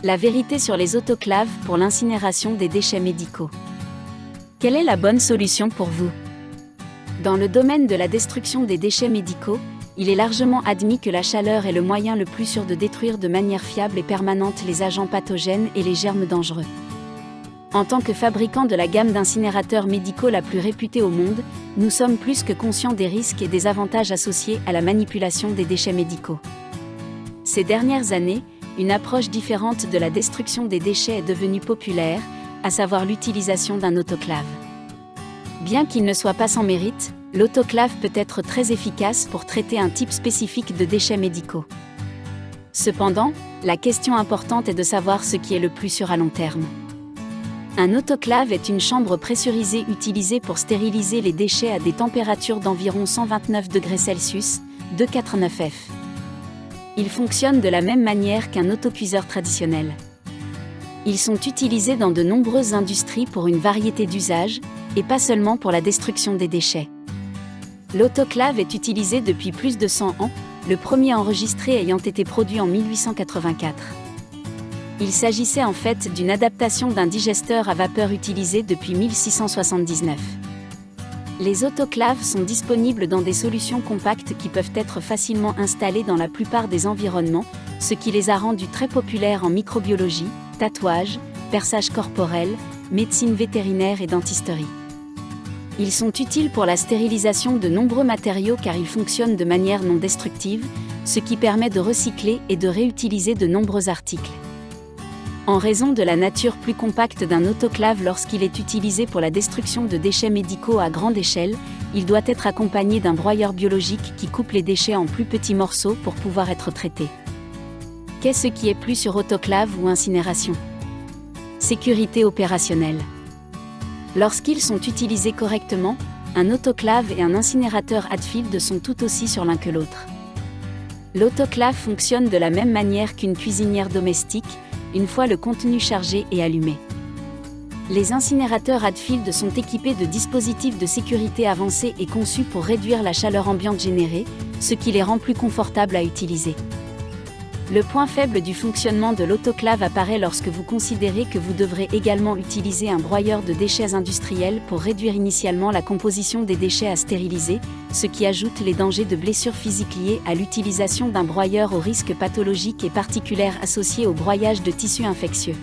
La vérité sur les autoclaves pour l'incinération des déchets médicaux. Quelle est la bonne solution pour vous? Dans le domaine de la destruction des déchets médicaux, il est largement admis que la chaleur est le moyen le plus sûr de détruire de manière fiable et permanente les agents pathogènes et les germes dangereux. En tant que fabricant de la gamme d'incinérateurs médicaux la plus réputée au monde, nous sommes plus que conscients des risques et des avantages associés à la manipulation des déchets médicaux. Ces dernières années, une approche différente de la destruction des déchets est devenue populaire, à savoir l'utilisation d'un autoclave. Bien qu'il ne soit pas sans mérite, l'autoclave peut être très efficace pour traiter un type spécifique de déchets médicaux. Cependant, la question importante est de savoir ce qui est le plus sûr à long terme. Un autoclave est une chambre pressurisée utilisée pour stériliser les déchets à des températures d'environ 129 degrés Celsius, 249 F. Il fonctionne de la même manière qu'un autocuiseur traditionnel. Ils sont utilisés dans de nombreuses industries pour une variété d'usages, et pas seulement pour la destruction des déchets. L'autoclave est utilisé depuis plus de 100 ans, le premier enregistré ayant été produit en 1884. Il s'agissait en fait d'une adaptation d'un digesteur à vapeur utilisé depuis 1679. Les autoclaves sont disponibles dans des solutions compactes qui peuvent être facilement installées dans la plupart des environnements, ce qui les a rendus très populaires en microbiologie, tatouage, perçage corporel, médecine vétérinaire et dentisterie. Ils sont utiles pour la stérilisation de nombreux matériaux car ils fonctionnent de manière non destructive, ce qui permet de recycler et de réutiliser de nombreux articles. En raison de la nature plus compacte d'un autoclave lorsqu'il est utilisé pour la destruction de déchets médicaux à grande échelle, il doit être accompagné d'un broyeur biologique qui coupe les déchets en plus petits morceaux pour pouvoir être traités. Qu'est-ce qui est plus sur autoclave ou incinération? Sécurité opérationnelle. Lorsqu'ils sont utilisés correctement, un autoclave et un incinérateur Hadfield sont tout aussi sûrs l'un que l'autre. L'autoclave fonctionne de la même manière qu'une cuisinière domestique, une fois le contenu chargé et allumé. Les incinérateurs Hadfield sont équipés de dispositifs de sécurité avancés et conçus pour réduire la chaleur ambiante générée, ce qui les rend plus confortables à utiliser. Le point faible du fonctionnement de l'autoclave apparaît lorsque vous considérez que vous devrez également utiliser un broyeur de déchets industriels pour réduire initialement la composition des déchets à stériliser, ce qui ajoute les dangers de blessures physiques liées à l'utilisation d'un broyeur aux risques pathologiques et particuliers associés au broyage de tissus infectieux.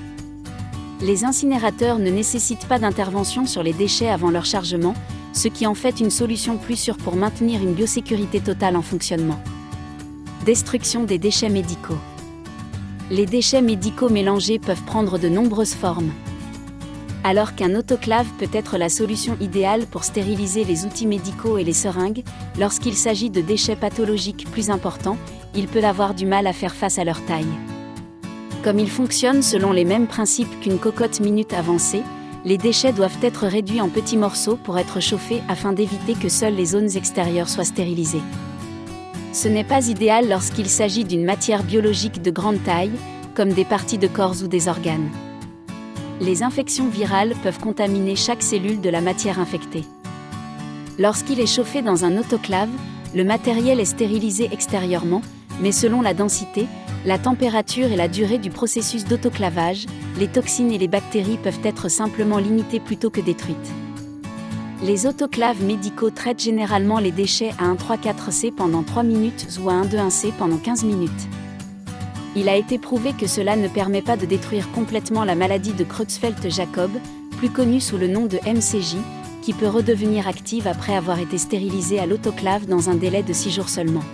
Les incinérateurs ne nécessitent pas d'intervention sur les déchets avant leur chargement, ce qui en fait une solution plus sûre pour maintenir une biosécurité totale en fonctionnement. Destruction des déchets médicaux. Les déchets médicaux mélangés peuvent prendre de nombreuses formes. Alors qu'un autoclave peut être la solution idéale pour stériliser les outils médicaux et les seringues, lorsqu'il s'agit de déchets pathologiques plus importants, il peut avoir du mal à faire face à leur taille. Comme il fonctionne selon les mêmes principes qu'une cocotte minute avancée, les déchets doivent être réduits en petits morceaux pour être chauffés afin d'éviter que seules les zones extérieures soient stérilisées. Ce n'est pas idéal lorsqu'il s'agit d'une matière biologique de grande taille, comme des parties de corps ou des organes. Les infections virales peuvent contaminer chaque cellule de la matière infectée. Lorsqu'il est chauffé dans un autoclave, le matériel est stérilisé extérieurement, mais selon la densité, la température et la durée du processus d'autoclavage, les toxines et les bactéries peuvent être simplement limitées plutôt que détruites. Les autoclaves médicaux traitent généralement les déchets à 1,34°C pendant 3 minutes ou à 1,21°C pendant 15 minutes. Il a été prouvé que cela ne permet pas de détruire complètement la maladie de Creutzfeldt-Jakob, plus connue sous le nom de MCJ, qui peut redevenir active après avoir été stérilisée à l'autoclave dans un délai de 6 jours seulement.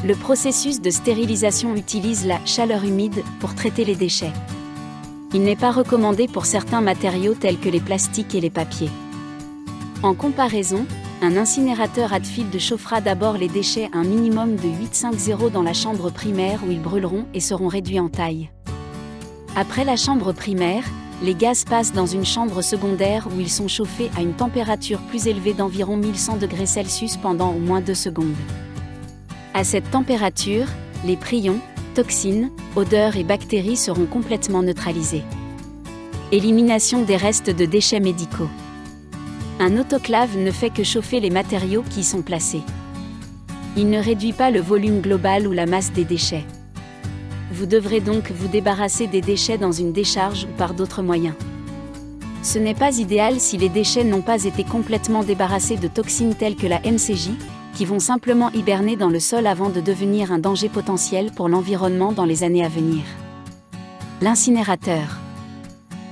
Le processus de stérilisation utilise la chaleur humide pour traiter les déchets. Il n'est pas recommandé pour certains matériaux tels que les plastiques et les papiers. En comparaison, un incinérateur Hadfield chauffera d'abord les déchets à un minimum de 850 dans la chambre primaire où ils brûleront et seront réduits en taille. Après la chambre primaire, les gaz passent dans une chambre secondaire où ils sont chauffés à une température plus élevée d'environ 1100 degrés Celsius pendant au moins 2 secondes. À cette température, les prions, toxines, odeurs et bactéries seront complètement neutralisés. Élimination des restes de déchets médicaux. Un autoclave ne fait que chauffer les matériaux qui y sont placés. Il ne réduit pas le volume global ou la masse des déchets. Vous devrez donc vous débarrasser des déchets dans une décharge ou par d'autres moyens. Ce n'est pas idéal si les déchets n'ont pas été complètement débarrassés de toxines telles que la MCJ, qui vont simplement hiberner dans le sol avant de devenir un danger potentiel pour l'environnement dans les années à venir. L'incinérateur.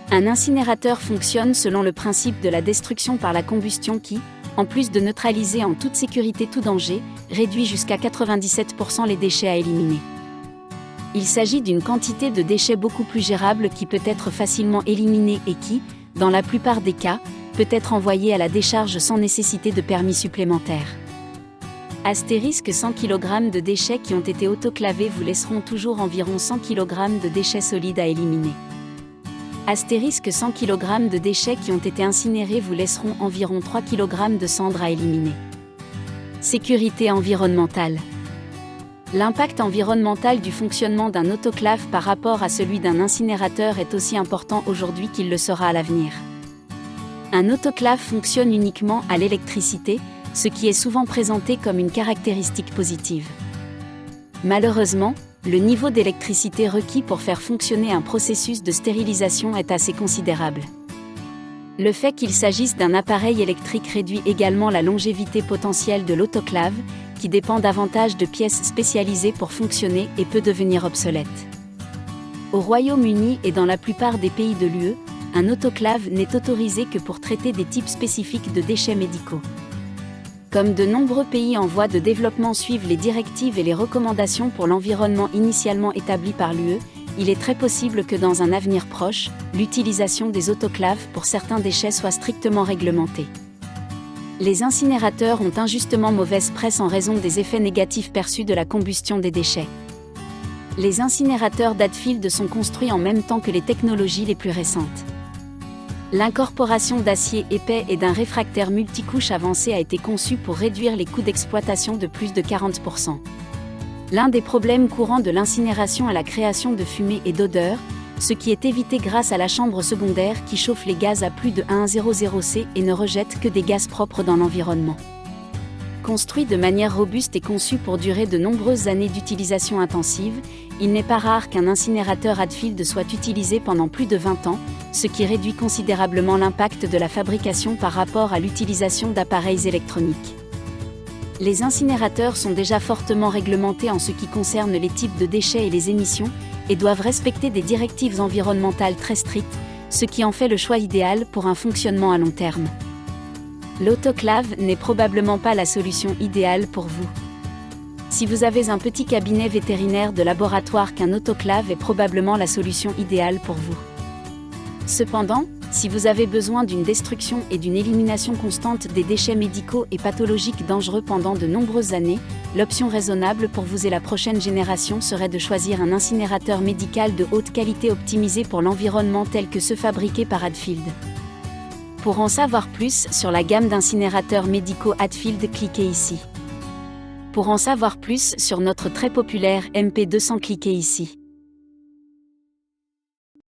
Un incinérateur fonctionne selon le principe de la destruction par la combustion qui, en plus de neutraliser en toute sécurité tout danger, réduit jusqu'à 97% les déchets à éliminer. Il s'agit d'une quantité de déchets beaucoup plus gérable qui peut être facilement éliminée et qui, dans la plupart des cas, peut être envoyée à la décharge sans nécessité de permis supplémentaire. Astérisque 100 kg de déchets qui ont été autoclavés vous laisseront toujours environ 100 kg de déchets solides à éliminer. Astérisque 100 kg de déchets qui ont été incinérés vous laisseront environ 3 kg de cendres à éliminer. Sécurité environnementale. L'impact environnemental du fonctionnement d'un autoclave par rapport à celui d'un incinérateur est aussi important aujourd'hui qu'il le sera à l'avenir. Un autoclave fonctionne uniquement à l'électricité, ce qui est souvent présenté comme une caractéristique positive. Malheureusement, le niveau d'électricité requis pour faire fonctionner un processus de stérilisation est assez considérable. Le fait qu'il s'agisse d'un appareil électrique réduit également la longévité potentielle de l'autoclave, qui dépend davantage de pièces spécialisées pour fonctionner et peut devenir obsolète. Au Royaume-Uni et dans la plupart des pays de l'UE, un autoclave n'est autorisé que pour traiter des types spécifiques de déchets médicaux. Comme de nombreux pays en voie de développement suivent les directives et les recommandations pour l'environnement initialement établies par l'UE, il est très possible que dans un avenir proche, l'utilisation des autoclaves pour certains déchets soit strictement réglementée. Les incinérateurs ont injustement mauvaise presse en raison des effets négatifs perçus de la combustion des déchets. Les incinérateurs d'Hatfield sont construits en même temps que les technologies les plus récentes. L'incorporation d'acier épais et d'un réfractaire multicouche avancé a été conçue pour réduire les coûts d'exploitation de plus de 40%. L'un des problèmes courants de l'incinération est la création de fumée et d'odeur, ce qui est évité grâce à la chambre secondaire qui chauffe les gaz à plus de 1,00 C et ne rejette que des gaz propres dans l'environnement. Construit de manière robuste et conçu pour durer de nombreuses années d'utilisation intensive, il n'est pas rare qu'un incinérateur Hatfield soit utilisé pendant plus de 20 ans, ce qui réduit considérablement l'impact de la fabrication par rapport à l'utilisation d'appareils électroniques. Les incinérateurs sont déjà fortement réglementés en ce qui concerne les types de déchets et les émissions, et doivent respecter des directives environnementales très strictes, ce qui en fait le choix idéal pour un fonctionnement à long terme. L'autoclave n'est probablement pas la solution idéale pour vous. Si vous avez un petit cabinet vétérinaire de laboratoire, qu'un autoclave est probablement la solution idéale pour vous. Cependant, si vous avez besoin d'une destruction et d'une élimination constante des déchets médicaux et pathologiques dangereux pendant de nombreuses années, l'option raisonnable pour vous et la prochaine génération serait de choisir un incinérateur médical de haute qualité optimisé pour l'environnement tel que ceux fabriqués par Hatfield. Pour en savoir plus sur la gamme d'incinérateurs médicaux Hatfield, cliquez ici. Pour en savoir plus sur notre très populaire MP200, cliquez ici.